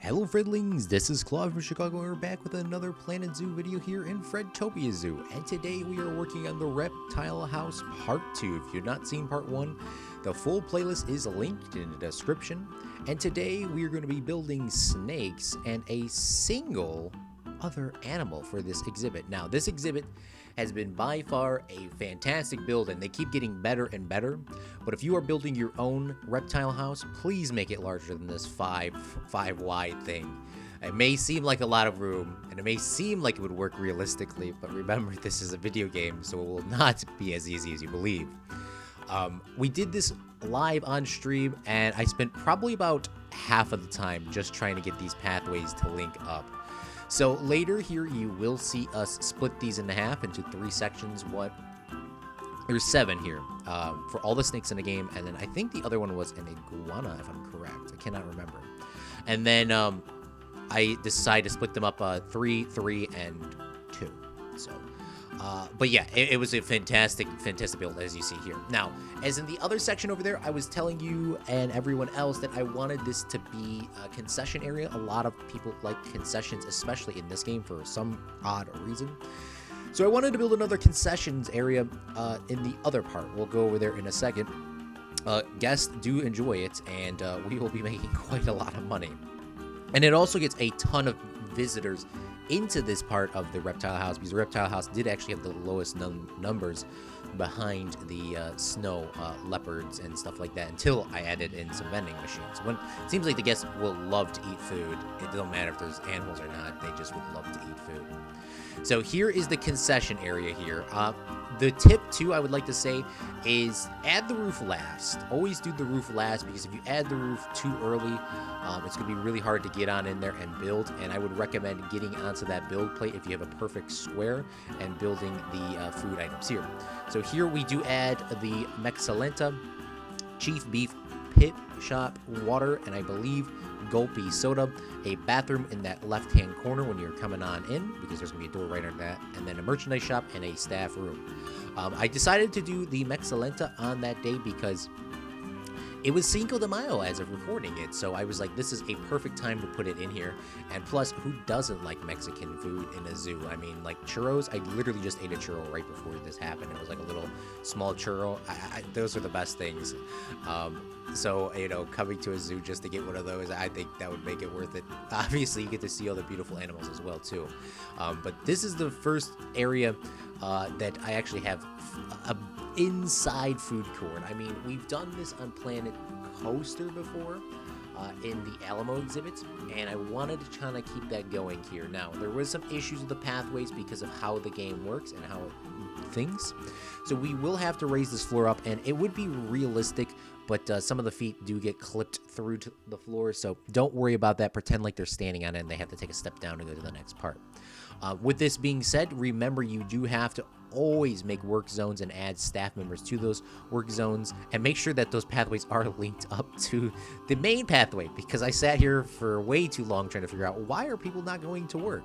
Hello friendlings, this is Claude from Chicago and we're back with another Planet Zoo video here in FredTopia Zoo. And today we are working on the Reptile House Part 2. If you've not seen Part 1, the full playlist is linked in the description. And today we are going to be building snakes and a single other animal for this exhibit. Now this exhibit has been by far a fantastic build and they keep getting better and better. But if you are building your own reptile house, please make it larger than this five wide thing. It may seem like a lot of room and it may seem like it would work realistically, but remember this is a video game, so it will not be as easy as you believe. We did this live on stream and I spent probably about half of the time just trying to get these pathways to link up. So later here you will see us split these in half into 3 sections. There's 7 here for all the snakes in the game, and then I think the other one was an iguana if I'm correct. I cannot remember. And then I decided to split them up 3, 3, and 2. So but yeah, it was a fantastic build as you see here. Now, as in the other section over there, I was telling you and everyone else that I wanted this to be a concession area. A lot of people like concessions, especially in this game for some odd reason. So I wanted to build another concessions area in the other part. We'll go over there in a second. Guests do enjoy it, and we will be making quite a lot of money. And it also gets a ton of visitors into this part of the reptile house, because the reptile house did actually have the lowest numbers behind the snow leopards and stuff like that, until I added in some vending machines. When it seems like the guests will love to eat food, it don't matter if there's animals or not, they just would love to eat food. So here is the concession area here. The tip too, I would like to say, is add the roof last. Always do the roof last, because if you add the roof too early, it's going to be really hard to get on in there and build. And I would recommend getting onto that build plate if you have a perfect square and building the food items here. So here we do add the Mexalenta, Chief Beef, Pit Shop, Water, and I believe Gulpy Soda, a bathroom in that left-hand corner when you're coming on in, because there's going to be a door right under that, and then a merchandise shop and a staff room. I decided to do the Mexalenta on that day because it was Cinco de Mayo as of recording it, so I was like, this is a perfect time to put it in here. And plus, who doesn't like Mexican food in a zoo? I mean, like churros, I literally just ate a churro right before this happened. It was like a little small churro. Those are the best things. So, you know, coming to a zoo just to get one of those, I think that would make it worth it. Obviously, you get to see all the beautiful animals as well, too. But this is the first area that I actually have a inside food court. I mean, we've done this on Planet Coaster before in the Alamo exhibits, and I wanted to kind of keep that going here. Now, there was some issues with the pathways because of how the game works and how it thinks, so we will have to raise this floor up, and it would be realistic, but some of the feet do get clipped through to the floor, so don't worry about that. Pretend like they're standing on it and they have to take a step down to go to the next part. With this being said, remember you do have to always make work zones and add staff members to those work zones, and make sure that those pathways are linked up to the main pathway, because I sat here for way too long trying to figure out why are people not going to work.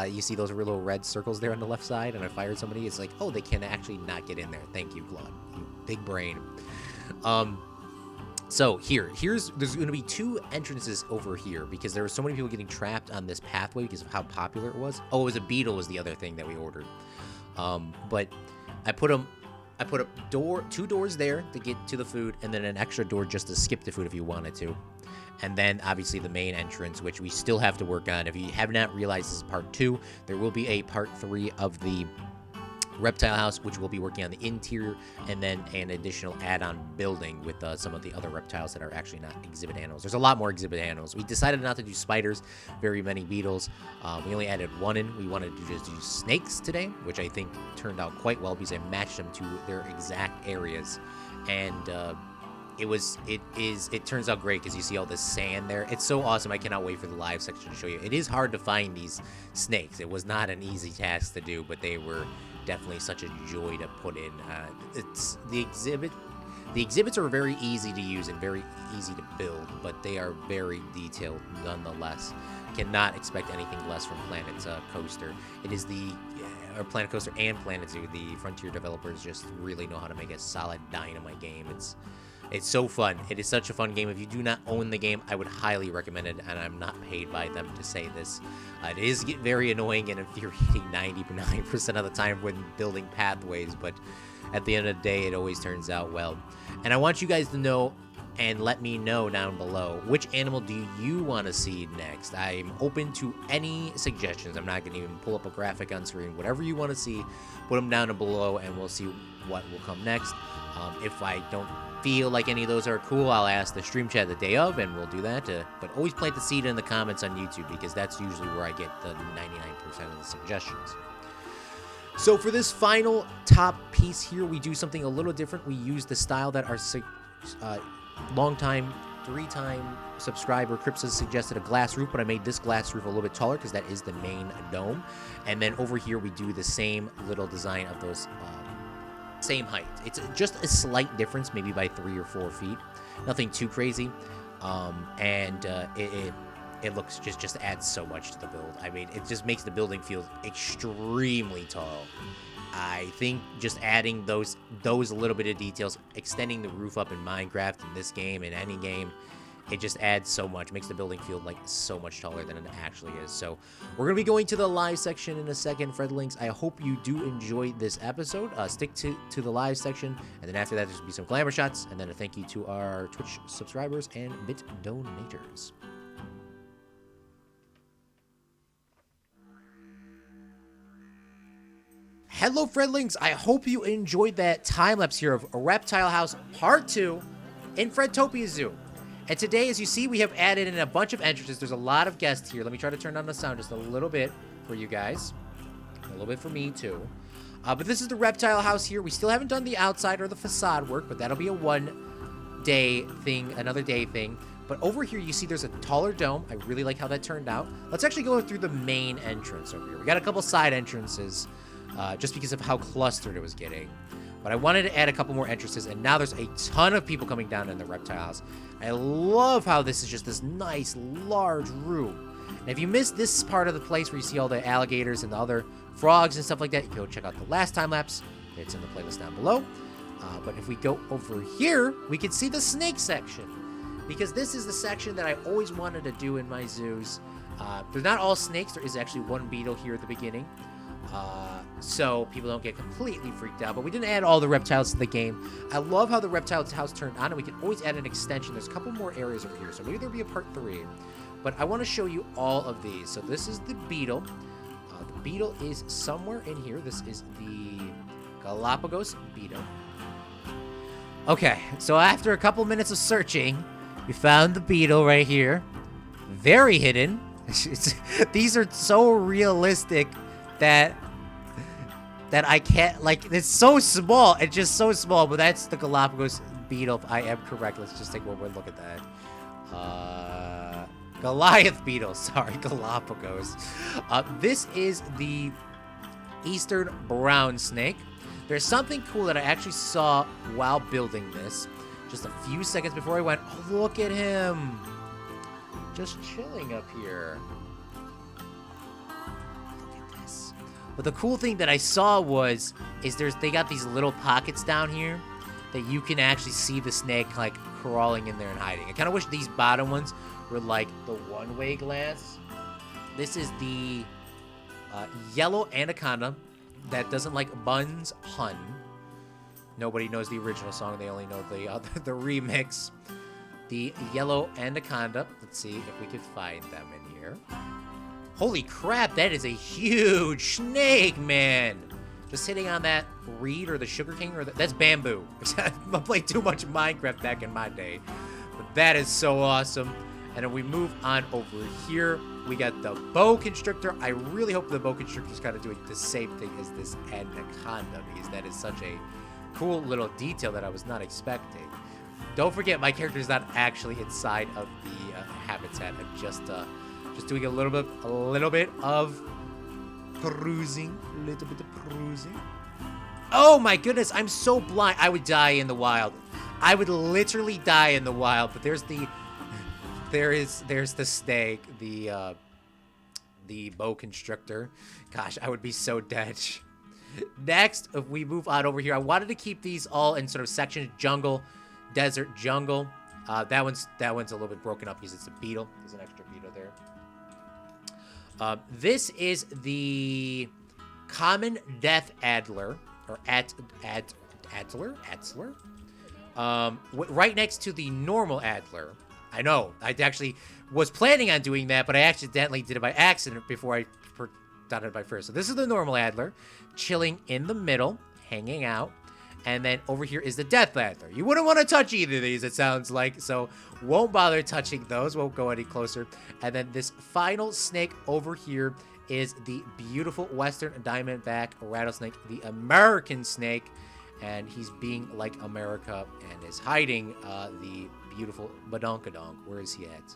You see those little red circles there on the left side, and I fired somebody. It's like, oh, they can actually not get in there. Thank you, Claude, you big brain. So there's going to be 2 entrances over here, because there were so many people getting trapped on this pathway because of how popular it was. Oh, it was a beetle was the other thing that we ordered. But I put up 2 doors there to get to the food, and then an extra door just to skip the food if you wanted to. And then obviously the main entrance, which we still have to work on. If you have not realized, this is part 2. There will be a part 3 of the reptile house, which will be working on the interior, and then an additional add-on building with some of the other reptiles that are actually not exhibit animals. There's a lot more exhibit animals. We decided not to do spiders, very many beetles. We only added 1 in. We wanted to just do snakes today, which I think turned out quite well because I matched them to their exact areas, and it turns out great because you see all this sand there. It's so awesome. I cannot wait for the live section to show you. It is hard to find these snakes. It was not an easy task to do, but they were definitely such a joy to put in. It's the exhibit. The exhibits are very easy to use and very easy to build, but they are very detailed nonetheless. Cannot expect anything less from Planet Coaster. It is Planet Coaster and Planet Zoo. The Frontier developers just really know how to make a solid dynamite game. It's It's so fun. It is such a fun game. If you do not own the game, I would highly recommend it, and I'm not paid by them to say this. It is very annoying and infuriating 99% of the time when building pathways, but at the end of the day, it always turns out well. And I want you guys to know and let me know down below, which animal do you want to see next? I'm open to any suggestions. I'm not going to even pull up a graphic on screen. Whatever you want to see, put them down below, and we'll see what will come next. If I don't feel like any of those are cool, I'll ask the stream chat the day of, and we'll do that. But always plant the seed in the comments on YouTube, because that's usually where I get the 99% of the suggestions. So for this final top piece here, we do something a little different. We use the style that our long-time, 3-time subscriber Crips suggested, a glass roof, but I made this glass roof a little bit taller because that is the main dome. And then over here we do the same little design of those same height. It's just a slight difference, maybe by 3 or 4 feet. Nothing too crazy. It looks just adds so much to the build. I mean, it just makes the building feel extremely tall. I think just adding those little bit of details, extending the roof up in Minecraft, in this game, in any game, it just adds so much, makes the building feel like so much taller than it actually is. So we're going to be going to the live section in a second, Fredlinks. I hope you do enjoy this episode. Stick to the live section, and then after that, there's going to be some glamour shots, and then a thank you to our Twitch subscribers and bit donators. Hello, Fredlings. I hope you enjoyed that time-lapse here of Reptile House Part 2 in FredTopia Zoo. And today, as you see, we have added in a bunch of entrances. There's a lot of guests here. Let me try to turn down the sound just a little bit for you guys. A little bit for me, too. But this is the Reptile House here. We still haven't done the outside or the facade work, but that'll be a one-day thing, another day thing. But over here, you see there's a taller dome. I really like how that turned out. Let's actually go through the main entrance over here. We got a couple side entrances. Just because of how clustered it was getting. But I wanted to add a couple more entrances, and now there's a ton of people coming down in the Reptile House. I love how this is just this nice, large room. And if you missed this part of the place where you see all the alligators and the other frogs and stuff like that, you can go check out the last time-lapse. It's in the playlist down below. But if we go over here, we can see the snake section. Because this is the section that I always wanted to do in my zoos. They're not all snakes. There is actually one beetle here at the beginning. So people don't get completely freaked out, but we didn't add all the reptiles to the game. I love how the reptile house turned on, and we can always add an extension. There's a couple more areas over here, so maybe there'll be a part 3. But I want to show you all of these. So this is the beetle. The beetle is somewhere in here. This is the Galapagos beetle. Okay, so after a couple minutes of searching, we found the beetle right here. Very hidden. These are so realistic that I can't, like, it's so small. It's just so small, but that's the Galapagos beetle. If I am correct. Let's just take one more look at that. Goliath beetle. Sorry, Galapagos. This is the Eastern brown snake. There's something cool that I actually saw while building this. Just a few seconds before I went, oh, look at him. Just chilling up here. But the cool thing that I saw is they got these little pockets down here that you can actually see the snake like crawling in there and hiding. I kind of wish these bottom ones were like the one-way glass. This is the yellow anaconda that doesn't like buns hun. Nobody knows the original song. They only know the remix. The yellow anaconda. Let's see if we could find them in here. Holy crap, that is a huge snake, man. Just sitting on that reed or the sugarcane, or that's bamboo. I played too much Minecraft back in my day. But that is so awesome. And then we move on over here. We got the boa constrictor. I really hope the boa constrictor is kind of doing the same thing as this anaconda, because that is such a cool little detail that I was not expecting. Don't forget, my character is not actually inside of the habitat. I'm just doing a little bit of perusing. Oh my goodness, I'm so blind. I would die in the wild. I would literally die in the wild. But there's the snake, the boa constrictor. Gosh, I would be so dead. Next, if we move on over here, I wanted to keep these all in sort of sections: jungle, desert jungle. That one's a little bit broken up because it's a beetle. There's an extra beetle there. This is the common death adler, or adler? Right next to the normal adler. I know, I actually was planning on doing that, but I accidentally did it by accident before I done it by first. So this is the normal adler, chilling in the middle, hanging out. And then over here is the death adler. You wouldn't want to touch either of these, it sounds like, so won't bother touching those. Won't go any closer. And then this final snake over here is the beautiful Western Diamondback rattlesnake, the American snake. And he's being like America and is hiding the beautiful Badonkadonk. Where is he at?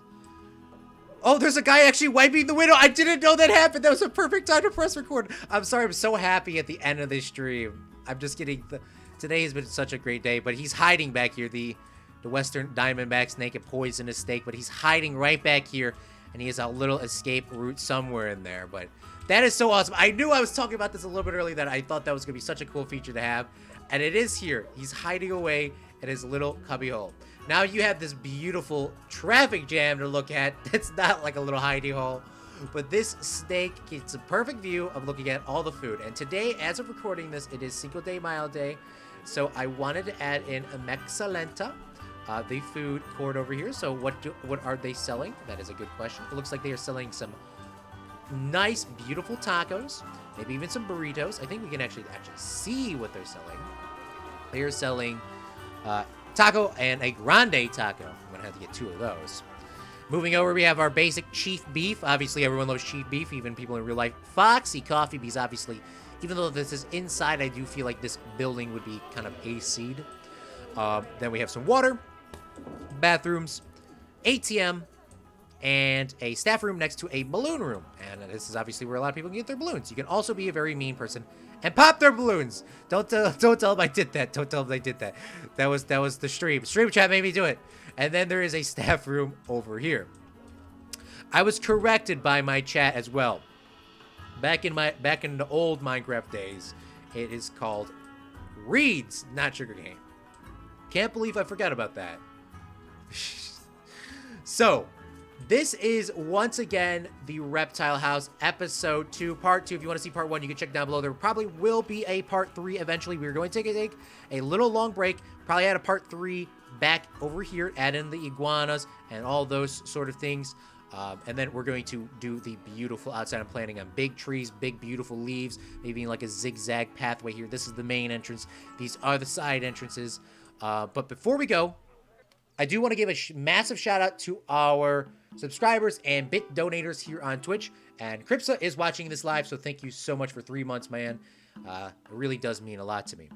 Oh, there's a guy actually wiping the window. I didn't know that happened. That was a perfect time to press record. I'm sorry. I'm so happy at the end of this stream. I'm just getting the... Today has been such a great day, but he's hiding back here. The Western Diamondback snake, a poisonous snake, but he's hiding right back here, and he has a little escape route somewhere in there. But that is so awesome. I knew I was talking about this a little bit earlier that I thought that was going to be such a cool feature to have, and it is here. He's hiding away in his little cubbyhole. Now you have this beautiful traffic jam to look at. It's not like a little hidey hole, but this snake gets a perfect view of looking at all the food. And today, as of recording this, it is Cinco de Mayo Day. So I wanted to add in a Mexalenta, the food court over here. So what are they selling? That is a good question. It looks like they are selling some nice, beautiful tacos, maybe even some burritos. I think we can actually see what they're selling. They are selling taco and a grande taco. I'm gonna have to get 2 of those. Moving over, we have our basic chief beef. Obviously, everyone loves chief beef, even people in real life. Foxy coffee, because obviously, even though this is inside, I do feel like this building would be kind of AC'd. Then we have some water, bathrooms, ATM, and a staff room next to a balloon room. And this is obviously where a lot of people can get their balloons. You can also be a very mean person and pop their balloons. Don't tell them I did that. Don't tell them I did that. That was the stream. Stream chat made me do it. And then there is a staff room over here. I was corrected by my chat as well. Back in the old Minecraft days, it is called Reeds, not sugarcane. Can't believe I forgot about that. So, this is once again the Reptile House episode 2, part 2. If you want to see part 1, you can check down below. There probably will be a part 3 eventually. We're going to take a little long break. Probably add a part 3 back over here, add in the iguanas and all those sort of things. And then we're going to do the beautiful outside. I'm planning on big trees, big beautiful leaves, maybe like a zigzag pathway here. This is the main entrance. These are the side entrances. But before we go, I do want to give a massive shout out to our subscribers and bit donators here on Twitch. And Cripsa is watching this live, so thank you so much for 3 months, man. It really does mean a lot to me.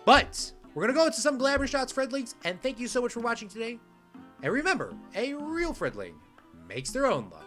But we're going to go into some glamour shots, Fredlings, and thank you so much for watching today. And remember, a real Fredling makes their own luck.